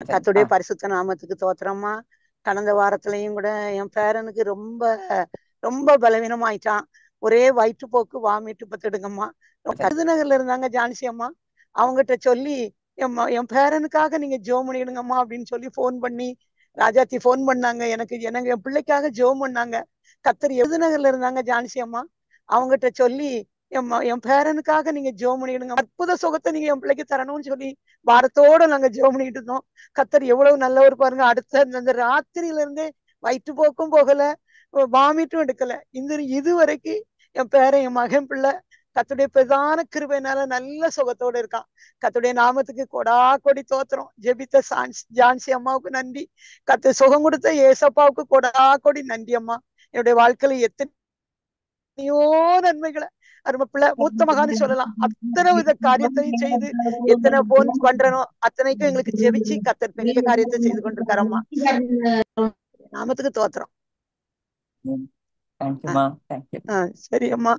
கர்த்தருடைய பரிசுத்த நாமத்துக்கு தோத்திரம்மா. கடந்த வாரத்திலையும் கூட என் பேரனுக்கு ரொம்ப ரொம்ப பலவீனமாயிட்டான். ஒரே வயிற்றுப்போக்கு, வாமிட்டு பத்துடுங்கம்மா. விருதுநகர்ல இருந்தாங்க ஜான்சி அம்மா. அவங்ககிட்ட சொல்லி என் பேரனுக்காக நீங்க ஜெபம் பண்ணிடுங்கம்மா அப்படின்னு சொல்லி ஃபோன் பண்ணி ராஜாத்தி ஃபோன் பண்ணாங்க. எனக்கு எனக்கு என் பிள்ளைக்காக ஜெபம் பண்ணாங்க. கர்த்தர் விருதுநகர்ல இருந்தாங்க ஜான்சி அம்மா. அவங்ககிட்ட சொல்லி என் பேரனுக்காக நீங்க ஜெபம் பண்ணிடுங்க, அற்புத சுகத்தை நீங்க என் பிள்ளைக்கு தரணும்னு சொல்லி வாரத்தோட நாங்க ஜெபம் பண்ணிட்டு இருந்தோம். கர்த்தர் எவ்வளவு நல்லவர் பாருங்க. அடுத்த அந்த ராத்திரியில இருந்தே வயிற்றுப்போக்கும் போகல, வாமிட்டும் எடுக்கல. இது வரைக்கும் என் பேரன், என் மகன் பிள்ளை கர்த்தருடைய பிரதான கிருபையினால நல்ல சுகத்தோட இருக்கான். கர்த்தருடைய நாமத்துக்கு கொடா கொடி தோத்திரம். ஜெபித்த ஜான்சி அம்மாவுக்கு நன்றி. கர்த்தர் சுகம் கொடுத்த ஏசப்பாவுக்கு கொடா கொடி நன்றி அம்மா. என்னுடைய வாழ்க்கையில எத்தனையோ நன்மைகளை அருமை பிள்ளை மூத்த மகான்னு சொல்லலாம். அத்தனை வித காரியத்தையும் செய்து எத்தனை போன் பண்றனோ அத்தனைக்கும் எங்களுக்கு ஜெபிச்சு கர்த்தர் பெரிய காரியத்தை செய்து கொண்டிருக்காரம்மா. நாமத்துக்கு தோத்திரம். தேங்க்யூமா. தேங்க்யூ. சரி அம்மா.